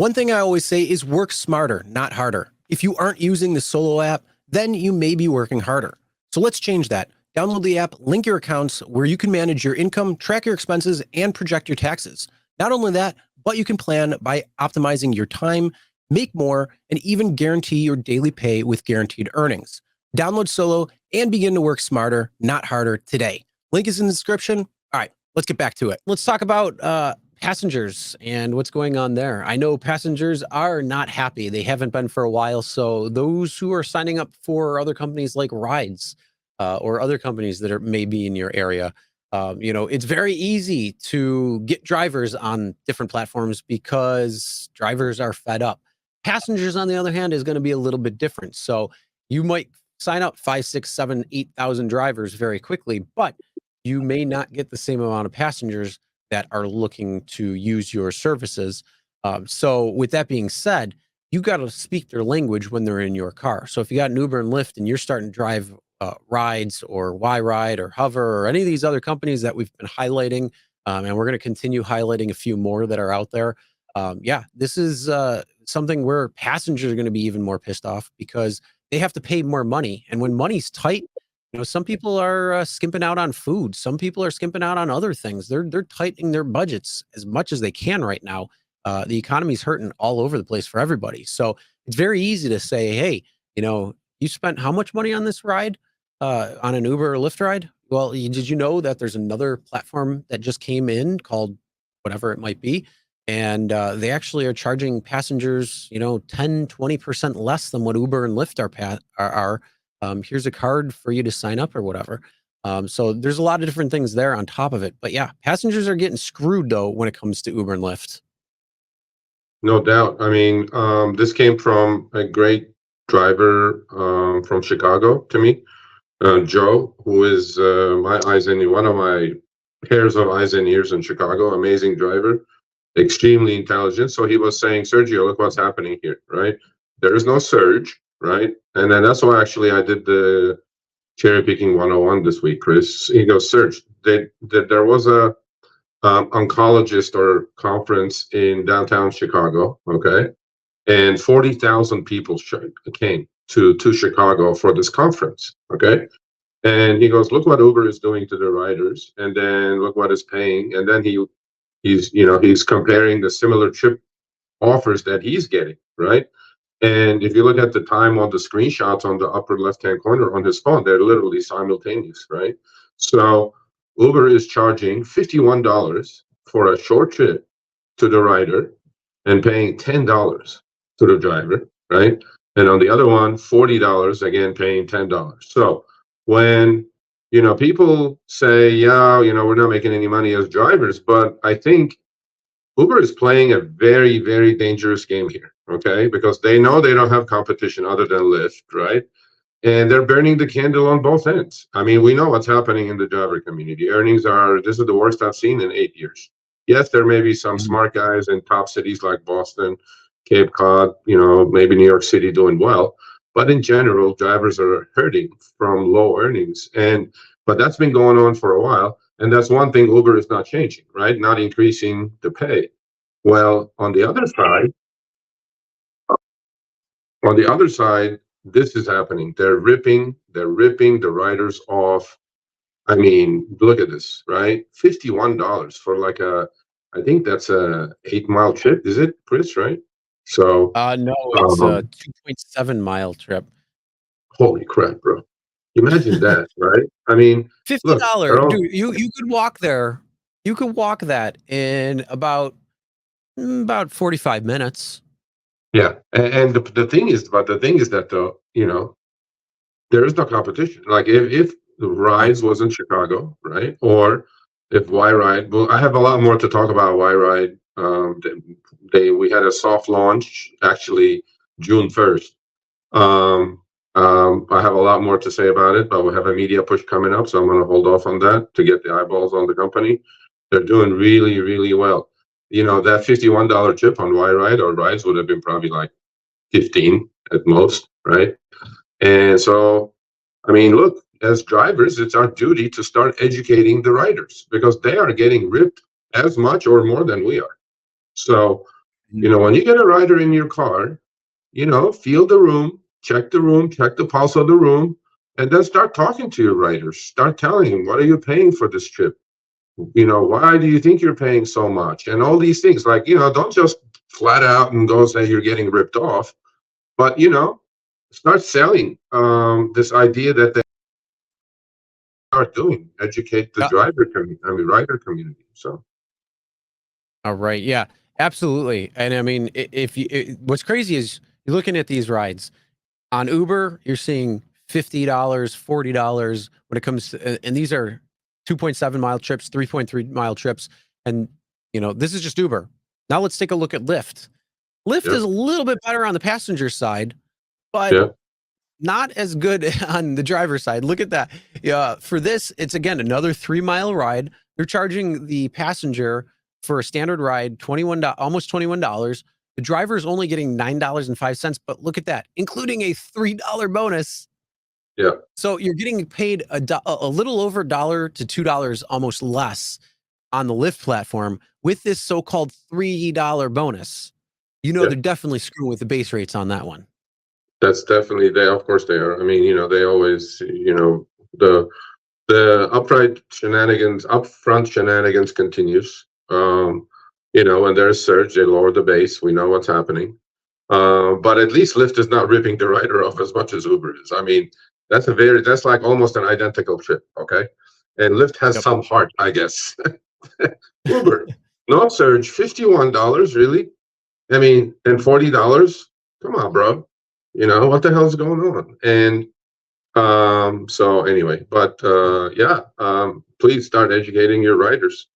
One thing I always say is work smarter, not harder. If you aren't using the Solo app, then you may be working harder. So let's change that. Download the app, link your accounts where you can manage your income, track your expenses, and project your taxes. Not only that, but you can plan by optimizing your time, make more, and even guarantee your daily pay with guaranteed earnings. Download Solo and begin to work smarter, not harder today. Link is in the description. All right, let's get back to it. Let's talk about passengers and what's going on there. I know passengers are not happy. They haven't been for a while. So those who are signing up for other companies like Rides or other companies that are maybe in your area, it's very easy to get drivers on different platforms because drivers are fed up. Passengers, on the other hand, is going to be a little bit different. So you might sign up 5, 6, 7, 8,000 drivers very quickly, but you may not get the same amount of passengers that are looking to use your services. So with that being said, you got to speak their language when they're in your car. So if you got an Uber and Lyft and you're starting to drive Rides or Y-Ride or Hover or any of these other companies that we've been highlighting, and we're going to continue highlighting a few more that are out there. This is something where passengers are going to be even more pissed off because they have to pay more money. And when money's tight, some people are skimping out on food. Some people are skimping out on other things. They're tightening their budgets as much as they can right now. The economy's hurting all over the place for everybody. So it's very easy to say, hey, you spent how much money on this ride, on an Uber or Lyft ride? Well, did you know that there's another platform that just came in called whatever it might be? And they actually are charging passengers, 10, 20% less than what Uber and Lyft are. Here's a card for you to sign up or whatever. So there's a lot of different things there on top of it. But yeah, passengers are getting screwed though when it comes to Uber and Lyft. No doubt. I mean, this came from a great driver from Chicago to me, Joe, who is one of my pairs of eyes and ears in Chicago. Amazing driver, extremely intelligent. So he was saying, Sergio, look what's happening here, right? There is no surge. Right. And then that's why actually I did the cherry picking 101 this week, Chris. He goes, Serge, there was a oncologist or conference in downtown Chicago. Okay. And 40,000 people came to Chicago for this conference. Okay. And he goes, look what Uber is doing to the riders. And then look what it's paying. And then he's comparing the similar trip offers that he's getting. Right. And if you look at the time on the screenshots on the upper left-hand corner on his phone, they're literally simultaneous, right? So Uber is charging $51 for a short trip to the rider and paying $10 to the driver, right? And on the other one, $40, again, paying $10. So when, people say, we're not making any money as drivers, but I think Uber is playing a very, very dangerous game here, okay? Because they know they don't have competition other than Lyft, right? And they're burning the candle on both ends. I mean, we know what's happening in the driver community. This is the worst I've seen in 8 years. Yes, there may be some smart guys in top cities like Boston, Cape Cod, maybe New York City doing well. But in general, drivers are hurting from low earnings. But that's been going on for a while. And that's one thing Uber is not changing, right? Not increasing the pay. Well, on the other side, this is happening. They're ripping the riders off. I mean, look at this, right? $51 for I think that's a 8-mile trip. Is it, Chris, right? So no, it's a 2.7-mile trip. Holy crap, bro. Imagine that, right? I mean, $50. Dude, you could walk there. You could walk that in about 45 minutes. Yeah. And the thing is that there is no competition. Like if the Rides was in Chicago, right? Or if Y-Ride, well, I have a lot more to talk about Y-Ride. We had a soft launch actually June 1st. I have a lot more to say about it, but we have a media push coming up, so I'm going to hold off on that to get the eyeballs on the company. They're doing really, really well. That $51 chip on Y-Ride or Rides would have been probably like 15 at most, right? And so, I mean, look, as drivers, it's our duty to start educating the riders because they are getting ripped as much or more than we are. So When you get a rider in your car, feel the room, check the pulse of the room, and then start talking to your riders. Start telling them, what are you paying for this trip? Why do you think you're paying so much? And all these things, like, don't just flat out and go say you're getting ripped off, but, start selling this idea that they start doing, educate the rider community. So. All right. Yeah, absolutely. And I mean, what's crazy is you're looking at these rides on Uber, you're seeing $50, $40 when it comes to, and these are 2.7 mile trips, 3.3 mile trips. And, this is just Uber. Now let's take a look at Lyft. Lyft is a little bit better on the passenger side, but not as good on the driver's side. Look at that. Yeah. For this, it's again, another 3 mile ride. They're charging the passenger for a standard ride, almost $21. The driver is only getting $9.05, but look at that, including a $3 bonus. Yeah. So you're getting paid a little over $1 to $2 almost less on the Lyft platform with this so-called $3 bonus. They're definitely screwing with the base rates on that one. That's definitely, of course they are. I mean, they always, the upfront shenanigans continues. When there's surge, they lower the base. We know what's happening. But at least Lyft is not ripping the rider off as much as Uber is. I mean, that's like almost an identical trip. Okay. And Lyft has some heart, I guess. Uber, no surge, $51, really? I mean, and $40? Come on, bro. What the hell is going on? And so anyway, but please start educating your riders.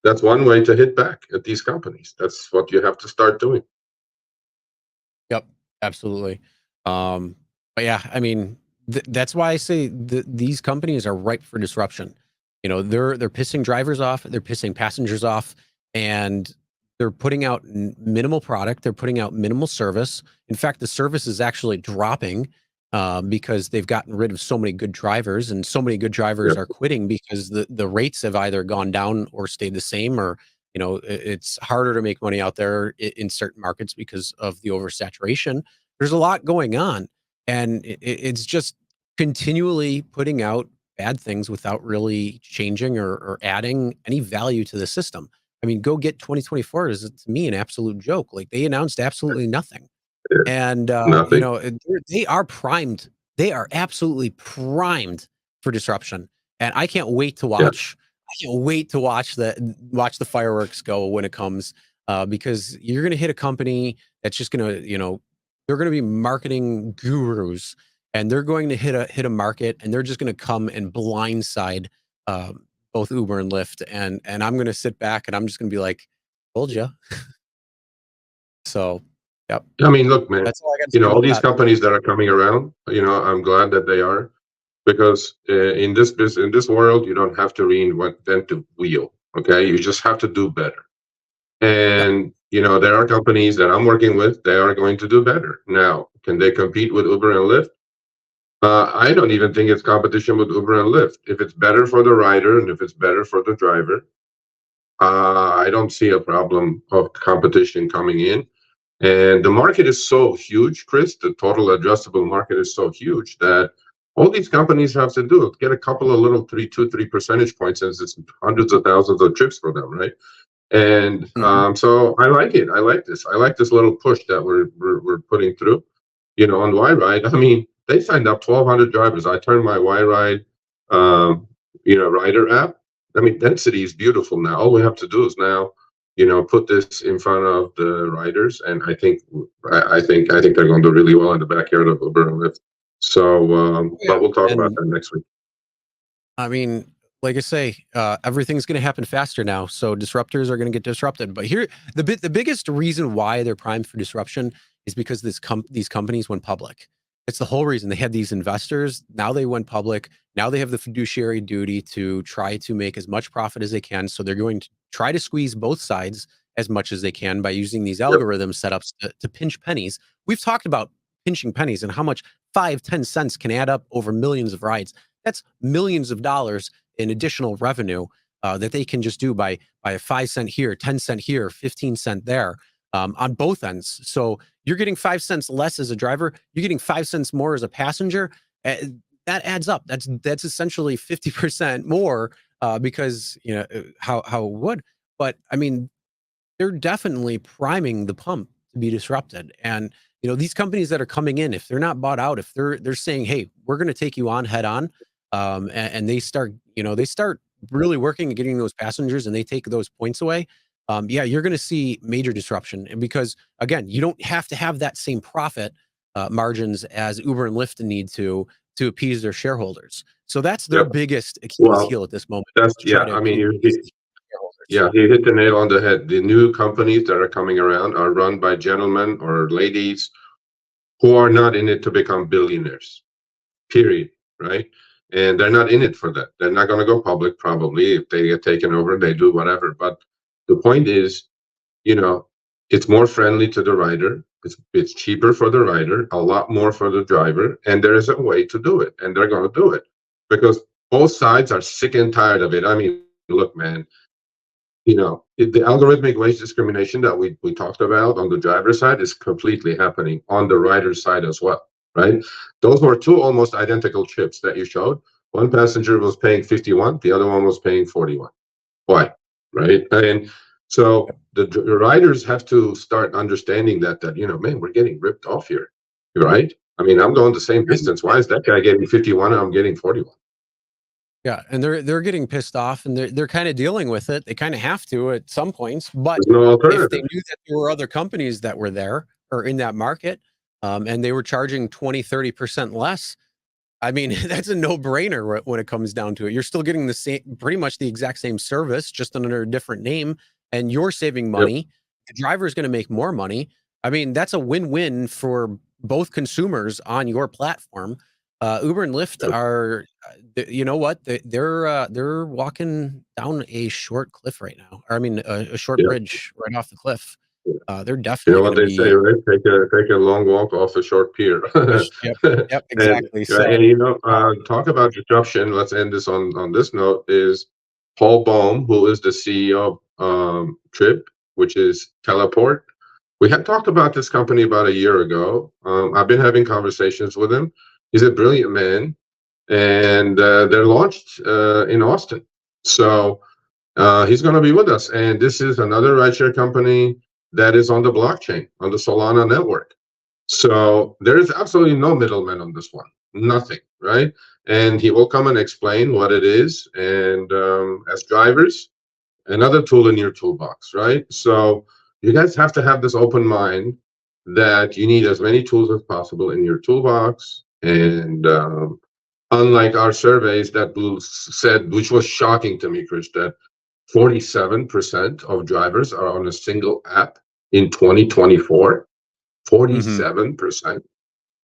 That's one way to hit back at these companies. That's what you have to start doing. Yep, absolutely. But yeah, I mean, that's why I say these companies are ripe for disruption. They're pissing drivers off, they're pissing passengers off, and they're putting out minimal product. They're putting out minimal service. In fact, the service is actually dropping because they've gotten rid of so many good drivers, and so many good drivers are quitting because the rates have either gone down or stayed the same, or it's harder to make money out there in certain markets because of the oversaturation. There's a lot going on, and it's just continually putting out bad things without really changing or adding any value to the system. I mean, go get 2024 is, to me, an absolute joke. Like, they announced absolutely nothing. And, Nothing. they are primed. They are absolutely primed for disruption. And I can't wait to watch. I can't wait to watch the fireworks go when it comes, because you're going to hit a company that's just going to, they're going to be marketing gurus, and they're going to hit a market, and they're just going to come and blindside, both Uber and Lyft, and I'm going to sit back and I'm just going to be like, told you. So, yep. I mean, look, man, That's all I got to say all about these that. companies that are coming around, I'm glad that they are, because in this world, you don't have to reinvent the wheel. Okay. You just have to do better. And, there are companies that I'm working with, they are going to do better. Now, can they compete with Uber and Lyft? I don't even think it's competition with Uber and Lyft. If it's better for the rider and if it's better for the driver, I don't see a problem of competition coming in. And the market is so huge, Chris, the total addressable market is so huge that all these companies have to do is get a couple of little 3 percentage points, since it's hundreds of thousands of trips for them, right? And so I like it. I like this. I like this little push that we're putting through. On Y-Ride, I mean, they signed up 1,200 drivers. I turned my Y-Ride, rider app. I mean, density is beautiful now. All we have to do is now, put this in front of the riders, and I think they're going to do really well in the backyard of Uber and Lyft. So, but we'll talk about that next week. I mean, like I say, everything's going to happen faster now, so disruptors are going to get disrupted. But here, the biggest reason why they're primed for disruption is because these companies went public. It's the whole reason. They had these investors. Now they went public. Now they have the fiduciary duty to try to make as much profit as they can. So they're going to try to squeeze both sides as much as they can by using these algorithm setups to pinch pennies. We've talked about pinching pennies and how much 5-10 cents can add up over millions of rides. That's millions of dollars in additional revenue that they can just do by a 5 cent here, 10 cent here, 15 cent there. on both ends. So you're getting 5 cents less as a driver. You're getting 5 cents more as a passenger. That adds up. That's essentially 50% more because how it would. But I mean, they're definitely priming the pump to be disrupted. And these companies that are coming in, if they're not bought out, if they're saying, hey, we're going to take you on head on, and they start really working and getting those passengers, and they take those points away, yeah, you're going to see major disruption. And because again, you don't have to have that same profit margins as Uber and Lyft need to appease their shareholders. So that's their biggest Achilles heel at this moment. That's to try to I mean, appease shareholders. Yeah, he hit the nail on the head. The new companies that are coming around are run by gentlemen or ladies who are not in it to become billionaires, period, right? And they're not in it for that. They're not going to go public, probably. If they get taken over, they do whatever. But the point is, it's more friendly to the rider. It's cheaper for the rider, a lot more for the driver, and there is a way to do it, and they're going to do it because both sides are sick and tired of it. I mean, look, man, the algorithmic wage discrimination that we talked about on the driver side is completely happening on the rider side as well, right? Those were two almost identical chips that you showed. One passenger was paying 51, the other one was paying 41. Why? Right? And so the riders have to start understanding that man, we're getting ripped off here, right? I mean, I'm going the same distance. Why is that guy getting 51 and I'm getting 41? Yeah, and they're getting pissed off, and they're kind of dealing with it. They kind of have to at some points, but There's no alternative. if they knew that there were other companies that were there or in that market, and they were charging 20-30% less, I mean, that's a no-brainer when it comes down to it. You're still getting the same, pretty much the exact same service, just under a different name, and you're saving money. The driver is going to make more money. I mean, that's a win-win for both consumers on your platform. Uber and Lyft are, you know what? They're walking down a short cliff right now. Or I mean, a short bridge right off the cliff. They're definitely what they say, right? Take a long walk off a short pier. Yep, exactly. And talk about disruption. Let's end this on this note. Is Paul Bohm, who is the CEO of Trip, which is Teleport. We had talked about this company about a year ago. I've been having conversations with him. He's a brilliant man, and they're launched in Austin. So he's going to be with us. And this is another rideshare company that is on the blockchain, on the Solana network. So there is absolutely no middleman on this one, nothing, right? And he will come and explain what it is. And as drivers, another tool in your toolbox, right? So you guys have to have this open mind that you need as many tools as possible in your toolbox. And unlike our surveys that said, which was shocking to me, Chris, that 47% of drivers are on a single app in 2024. 47%.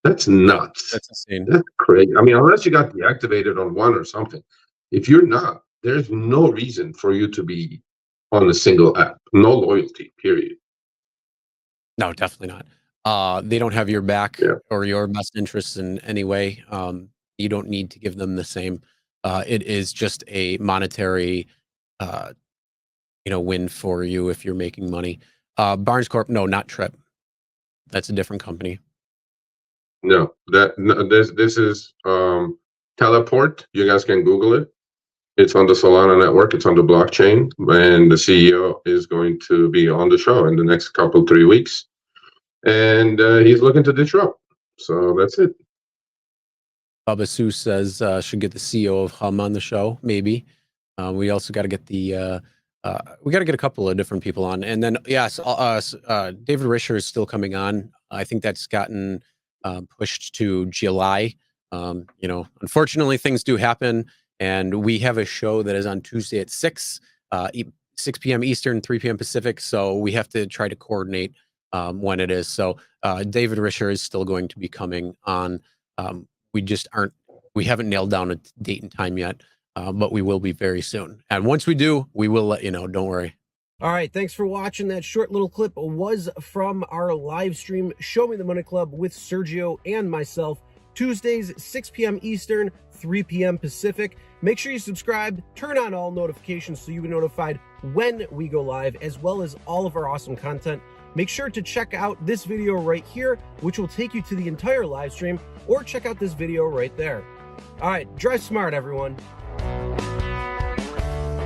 That's nuts. That's insane. That's crazy. I mean, unless you got deactivated on one or something. If you're not, there's no reason for you to be on a single app. No loyalty, period. No, definitely not. They don't have your back or your best interests in any way. You don't need to give them the same. It is just a monetary, win for you if you're making money. Barnes Corp, no, not Trip. That's a different company. No, this is Teleport. You guys can Google it. It's on the Solana network. It's on the blockchain, and the CEO is going to be on the show in the next 3 weeks. And he's looking to disrupt. So that's it. Bubba Sue says should get the CEO of Hum on the show. Maybe. We also got to get we got to get a couple of different people on. And then, yes, David Risher is still coming on. I think that's gotten pushed to July. Unfortunately, things do happen. And we have a show that is on Tuesday at 6 p.m. Eastern, 3 p.m. Pacific. So we have to try to coordinate when it is. So David Risher is still going to be coming on. We haven't nailed down a date and time yet, but we will be very soon. And once we do, we will let you know. Don't worry. All right. Thanks for watching. That short little clip was from our live stream, Show Me the Money Club with Sergio and myself. Tuesdays, 6 p.m. Eastern, 3 p.m. Pacific. Make sure you subscribe, turn on all notifications so you get notified when we go live, as well as all of our awesome content. Make sure to check out this video right here, which will take you to the entire live stream, or check out this video right there. All right, drive smart, everyone.